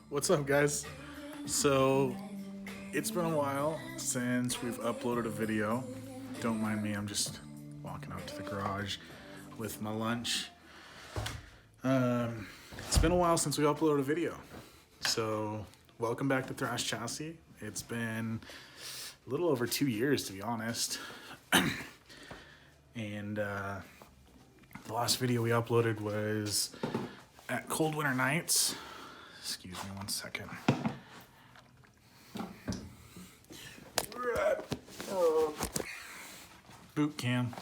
What's up, guys? So, it's been a while since we've uploaded a video. Don't mind me, I'm just walking out to the garage with my lunch. It's been a while since we uploaded a video. So, welcome back to Thrashed Chassis. It's been a little over 2 years, to be honest. And the last video we uploaded was at Cold Winter Nights. Excuse me one second. Boot camp.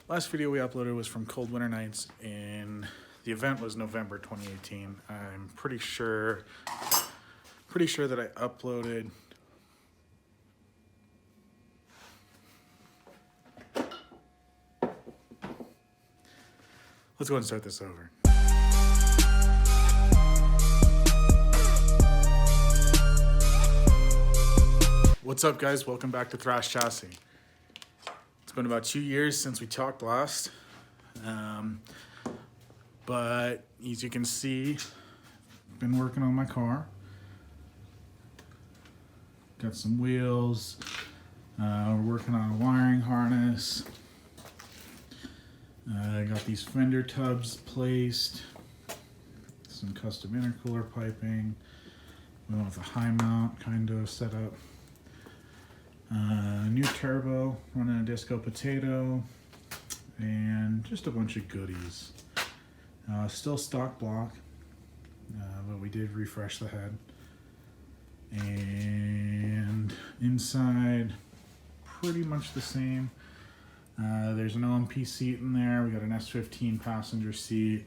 Last video we uploaded was from Cold Winter Nights, and the event was November 2018. I'm pretty sure that I uploaded. Let's go ahead and start this over. What's up, guys? Welcome back to Thrashed Chassis. It's been about 2 years since we talked last. But as you can see, I've been working on my car. Got some wheels. We're working on a wiring harness. I got these fender tubs placed. Some custom intercooler piping. We went with a high mount kind of setup. New turbo, running a disco potato, and just a bunch of goodies. Still stock block, but we did refresh the head. And inside, pretty much the same. There's an OMP seat in there. We got an S15 passenger seat.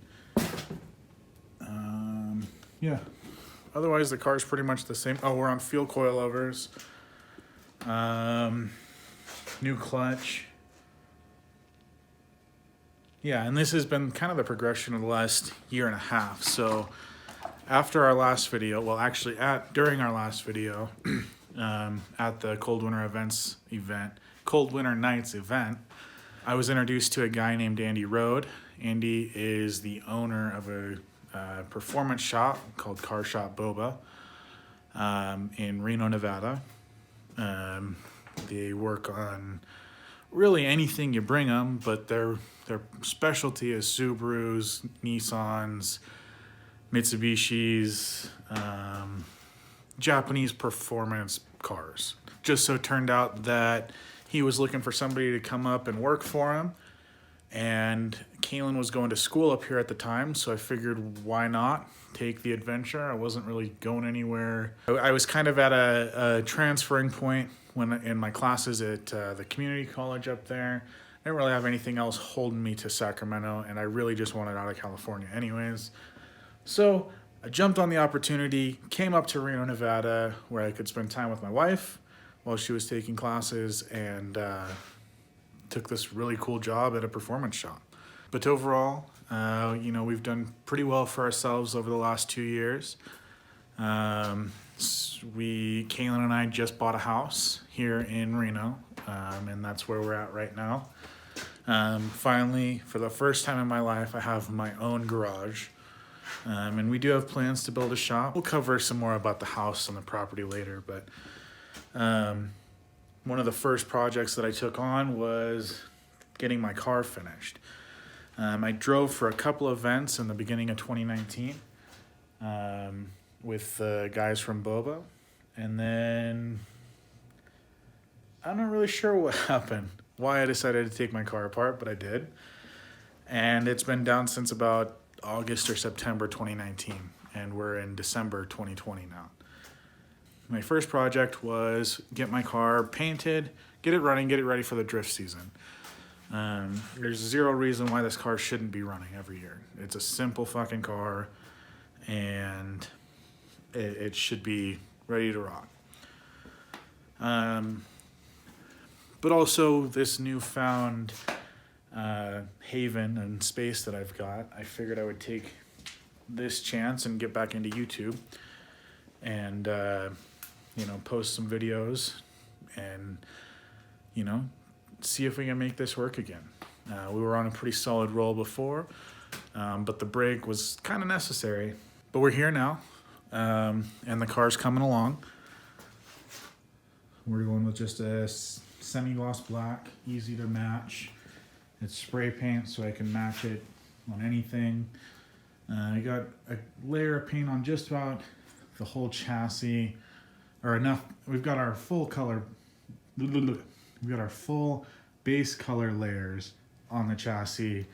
Yeah. Otherwise, the car's pretty much the same. Oh, we're on fuel coilovers. New clutch. Yeah, and this has been kind of the progression of the last year and a half. So after our last video, well, actually during our last video, at the Cold Winter Nights event, I was introduced to a guy named Andy Rode. Andy is the owner of a performance shop called Car Shop Boba in Reno, Nevada. They work on really anything you bring them, but their specialty is Subarus, Nissans, Mitsubishis, Japanese performance cars. Just so it turned out that he was looking for somebody to come up and work for him, and Kaylin was going to school up here at the time, so I figured why not take the adventure. I wasn't really going anywhere. I was kind of at a transferring point when in my classes at the community college up there. I didn't really have anything else holding me to Sacramento, and I really just wanted out of California anyways. So I jumped on the opportunity, came up to Reno, Nevada, where I could spend time with my wife while she was taking classes, and took this really cool job at a performance shop. But overall, we've done pretty well for ourselves over the last 2 years. Kaylin and I just bought a house here in Reno, and that's where we're at right now. Finally, for the first time in my life, I have my own garage. And we do have plans to build a shop. We'll cover some more about the house and the property later, but one of the first projects that I took on was getting my car finished. I drove for a couple events in the beginning of 2019 with the guys from Boba, and then I'm not really sure what happened, why I decided to take my car apart, but I did. And it's been down since about August or September 2019, and we're in December 2020 now. My first project was get my car painted, get it running, get it ready for the drift season. There's zero reason why this car shouldn't be running every year. It's a simple fucking car, and it should be ready to rock. But also this newfound haven and space that I've got, I figured I would take this chance and get back into YouTube and post some videos and see if we can make this work again. We were on a pretty solid roll before, but the break was kind of necessary. But we're here now. and the car's coming along. We're going with just a semi-gloss black, easy to match. It's spray paint, so I can match it on anything. I got a layer of paint on just about the whole chassis, or enough. We've got our full color, we've got our full base color layers on the chassis.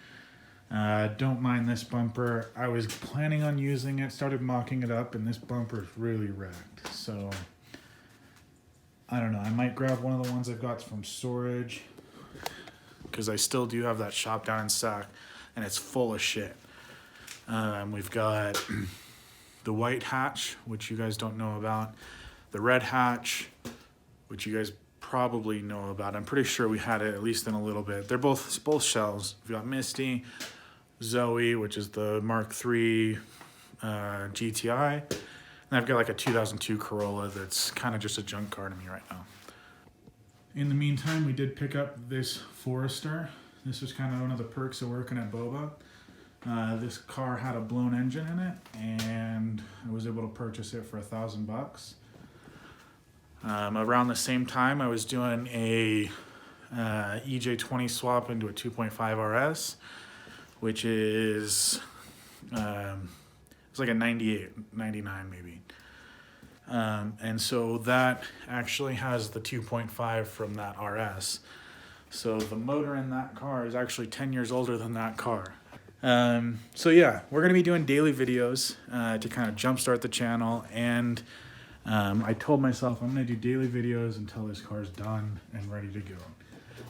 Don't mind this bumper. I was planning on using it, started mocking it up, and this bumper is really wrecked. So, I don't know. I might grab one of the ones I've got from storage, because I still do have that shop down in Sac, and it's full of shit. We've got the white hatch, which you guys don't know about, the red hatch, which you guys probably know about. I'm pretty sure we had it at least in a little bit. They're both shells. We've got Misty, Zoe, which is the Mark III GTI, and I've got like a 2002 Corolla that's kind of just a junk car to me right now. In the meantime, we did pick up this Forester. This was kind of one of the perks of working at Boba. This car had a blown engine in it, and I was able to purchase it for $1,000. Around the same time, I was doing a EJ20 swap into a 2.5 RS, which is it's like a 98, 99 maybe. And so that actually has the 2.5 from that RS. So the motor in that car is actually 10 years older than that car. So yeah, we're going to be doing daily videos to kind of jumpstart the channel. And I told myself I'm going to do daily videos until this car's done and ready to go.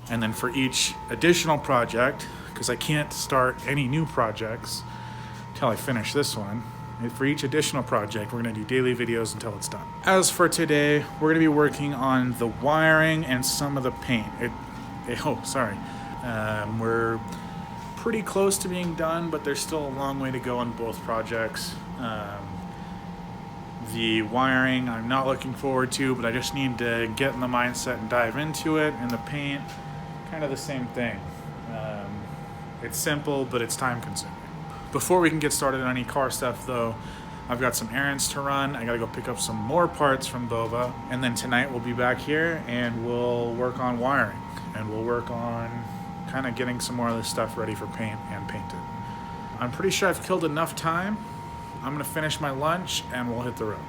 And then for each additional project, because I can't start any new projects until I finish this one, for each additional project, we're going to do daily videos until it's done. As for today, we're going to be working on the wiring and some of the paint. We're pretty close to being done, but there's still a long way to go on both projects. The wiring I'm not looking forward to, but I just need to get in the mindset and dive into it. And the paint, kind of the same thing. It's simple, but it's time consuming. Before we can get started on any car stuff though, I've got some errands to run. I gotta go pick up some more parts from Boba. And then tonight we'll be back here and we'll work on wiring. And we'll work on kind of getting some more of this stuff ready for paint and painted. I'm pretty sure I've killed enough time. I'm gonna finish my lunch and we'll hit the road.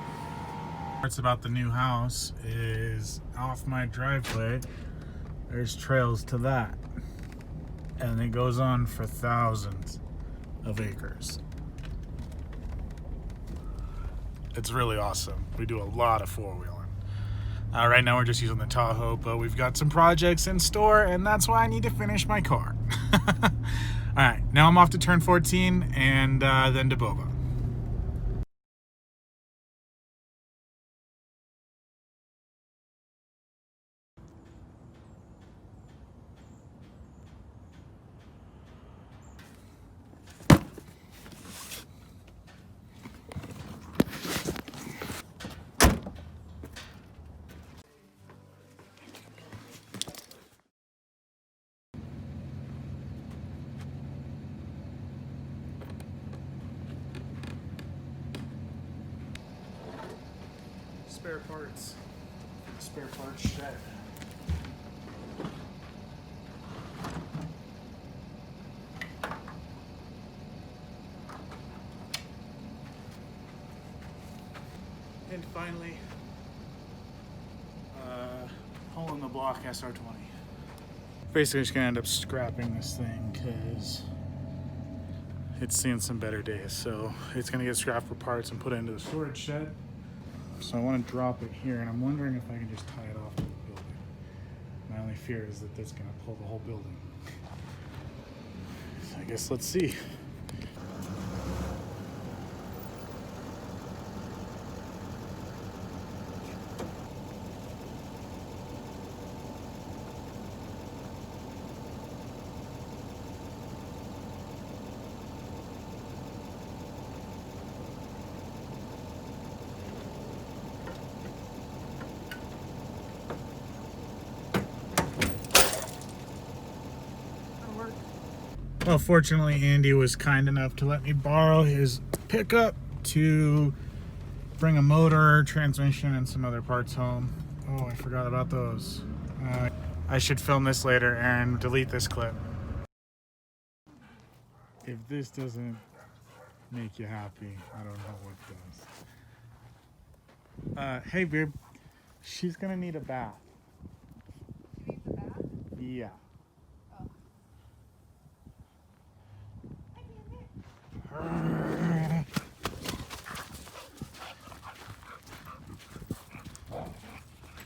Parts about the new house is off my driveway. There's trails to that. And it goes on for thousands of acres. It's really awesome. We do a lot of four-wheeling. Right now we're just using the Tahoe, but we've got some projects in store, and that's why I need to finish my car. All right, now I'm off to turn 14 and then to Boba. Spare parts shed. And finally, hole in the block SR20. Basically just gonna end up scrapping this thing because it's seen some better days. So it's gonna get scrapped for parts and put it into the storage shed. So I want to drop it here, and I'm wondering if I can just tie it off to the building. My only fear is that that's going to pull the whole building. So I guess let's see. Well, fortunately, Andy was kind enough to let me borrow his pickup to bring a motor, transmission, and some other parts home. Oh, I forgot about those. I should film this later and delete this clip. If this doesn't make you happy, I don't know what does. Hey babe, she's gonna need a bath. She needs a bath? Yeah. Oh.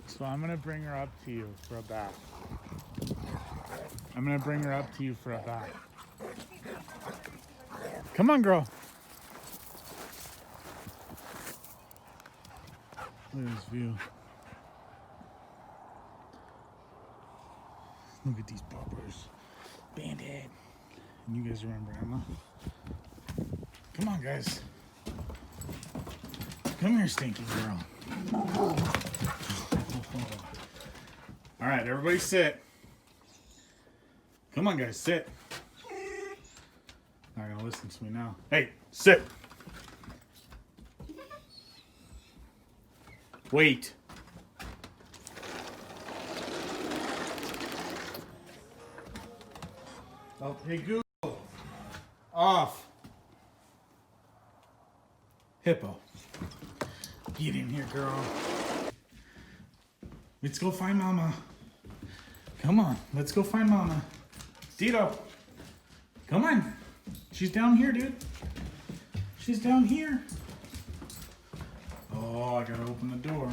So I'm gonna bring her up to you for a bath. I'm gonna bring her up to you for a bath. Come on, girl. Look at this view. Look at these bumpers. Band-Aid. And you guys remember Emma? Come on, guys. Come here, stinky girl. All right, everybody sit. Come on, guys, sit. Not gonna listen to me now. Hey, sit. Wait. Oh, hey, Google. Off. Hippo. Get in here, girl. Let's go find Mama. Come on, let's go find Mama. Tito, come on. She's down here, dude. She's down here. Oh, I gotta open the door.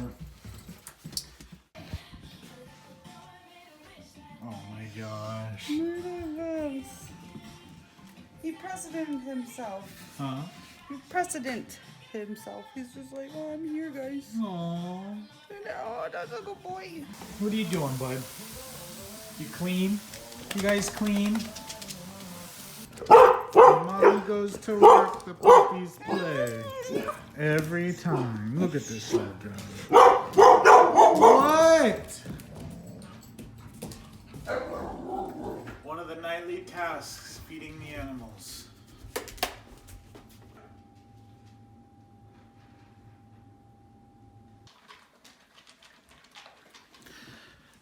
Oh my gosh. He precedent himself. Huh? He precedent himself. He's just like, oh, I'm here, guys. Aww. Oh, that's a good boy. What are you doing, bud? You clean? You guys clean? Mommy goes to work, the puppies play. Every time. Look at this little guy. What? One of the nightly tasks, feeding the animals.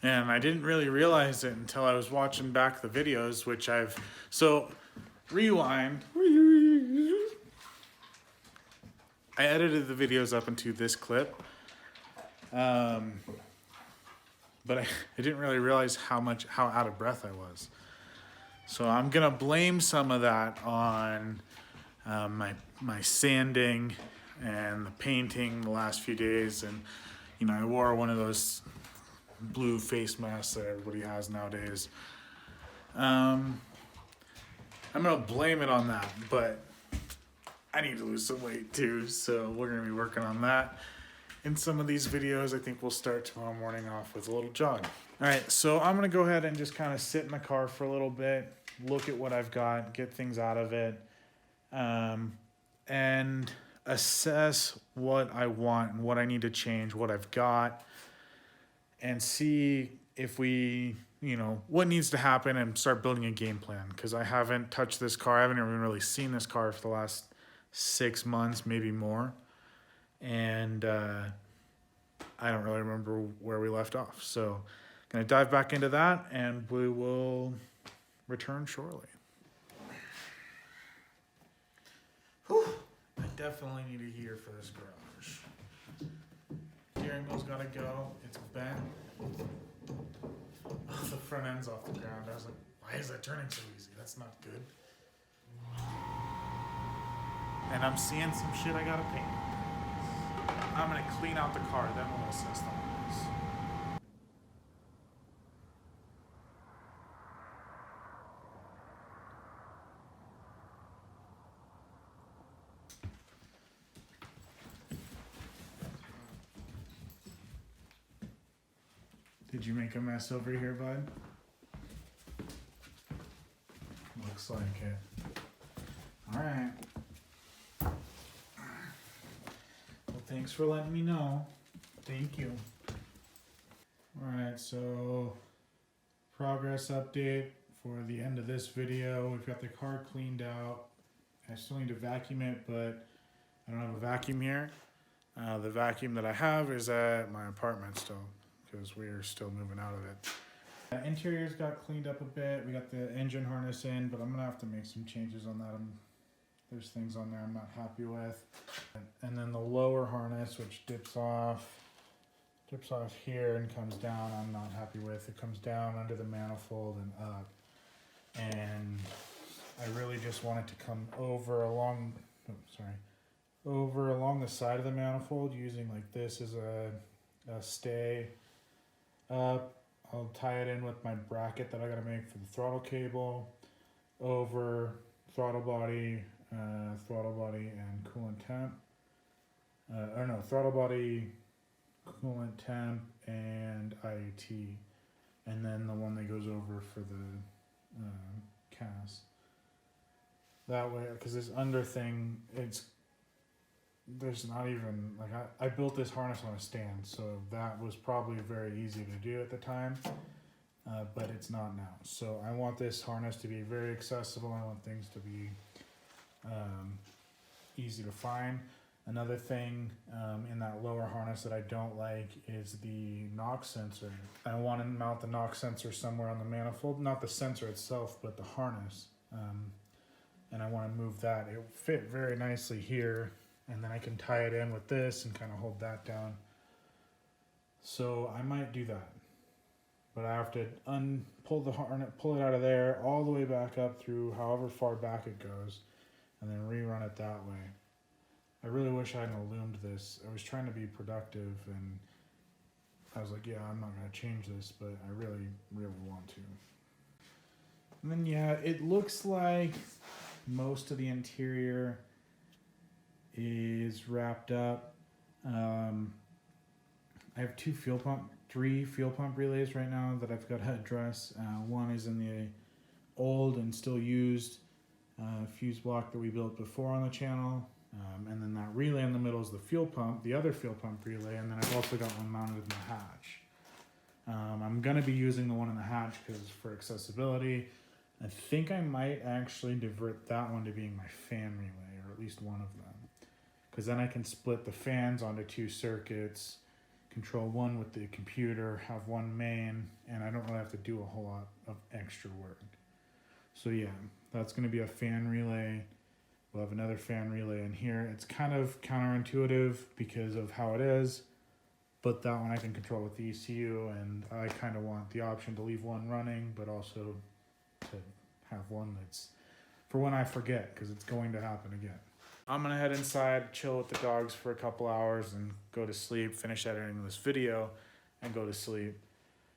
And I didn't really realize it until I was watching back the videos, which so rewind. I edited the videos up into this clip. But I didn't really realize how out of breath I was. So I'm gonna blame some of that on my sanding and the painting the last few days. And, you know, I wore one of those blue face masks that everybody has nowadays. I'm gonna blame it on that, but I need to lose some weight too, so we're gonna be working on that in some of these videos. I think we'll start tomorrow morning off with a little jog. All right, so I'm gonna go ahead and just kind of sit in the car for a little bit, look at what I've got, get things out of it, and assess what I want and what I need to change, what I've got, and see if we, you know, what needs to happen, and start building a game plan. Because I haven't touched this car. I haven't even really seen this car for the last 6 months, maybe more. And I don't really remember where we left off. So going to dive back into that, and we will return shortly. Whew. I definitely need a heater for this garage. Steering wheel's got to go. It's bent. Oh, the front end's off the ground. I was like, why is that turning so easy? That's not good. And I'm seeing some shit I gotta paint. I'm gonna clean out the car, then we'll assess the numbers. Did you make a mess over here, bud? Looks like it. Alright. Well, thanks for letting me know. Thank you. Alright, so progress update for the end of this video. We've got the car cleaned out. I still need to vacuum it, but I don't have a vacuum here. The vacuum that I have is at my apartment still, because we are still moving out of it. Interiors got cleaned up a bit. We got the engine harness in, but I'm gonna have to make some changes on that. There's things on there I'm not happy with. And then the lower harness, which dips off here and comes down, I'm not happy with. It comes down under the manifold and up. And I really just want it to come over along the side of the manifold, using like this as a stay up. I'll tie it in with my bracket that I gotta make for the throttle cable, over throttle body and coolant temp. Throttle body, coolant temp, and IAT, and then the one that goes over for the CAS. That way, because this under thing, there's not even, like, I built this harness on a stand, so that was probably very easy to do at the time, but it's not now. So I want this harness to be very accessible. I want things to be easy to find. Another thing in that lower harness that I don't like is the knock sensor. I want to mount the knock sensor somewhere on the manifold, not the sensor itself, but the harness. And I want to move that. It will fit very nicely here, and then I can tie it in with this and kind of hold that down. So I might do that, but I have to pull the harness, pull it out of there, all the way back up through however far back it goes, and then rerun it that way. I really wish I hadn't illumined this. I was trying to be productive, and I was like, yeah, I'm not going to change this, but I really, really want to. And then, yeah, it looks like most of the interior is wrapped up. I have three fuel pump relays right now that I've got to address. One is in the old and still used fuse block that we built before on the channel. And then that relay in the middle is the fuel pump, the other fuel pump relay, and then I've also got one mounted in the hatch. I'm going to be using the one in the hatch because for accessibility. I think I might actually divert that one to being my fan relay, or at least one of them. Because then I can split the fans onto two circuits, control one with the computer, have one main, and I don't really have to do a whole lot of extra work. So yeah, that's going to be a fan relay. We'll have another fan relay in here. It's kind of counterintuitive because of how it is, but that one I can control with the ECU, and I kind of want the option to leave one running, but also to have one that's for when I forget, because it's going to happen again. I'm gonna head inside, chill with the dogs for a couple hours, and go to sleep, finish editing this video, and go to sleep.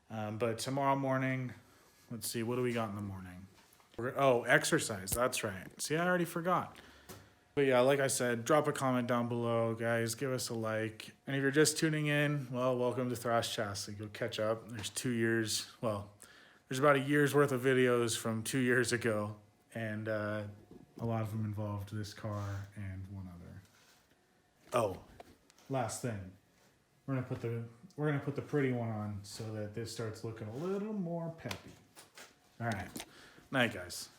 But tomorrow morning, let's see, what do we got in the morning? Exercise, that's right. See, I already forgot. But yeah, like I said, drop a comment down below, guys. Give us a like. And if you're just tuning in, well, welcome to Thrashed Chassis. You'll catch up. There's about a year's worth of videos from 2 years ago, and a lot of them involved this car and one other. Oh, last thing, we're gonna put the pretty one on so that this starts looking a little more peppy. All right, night, guys.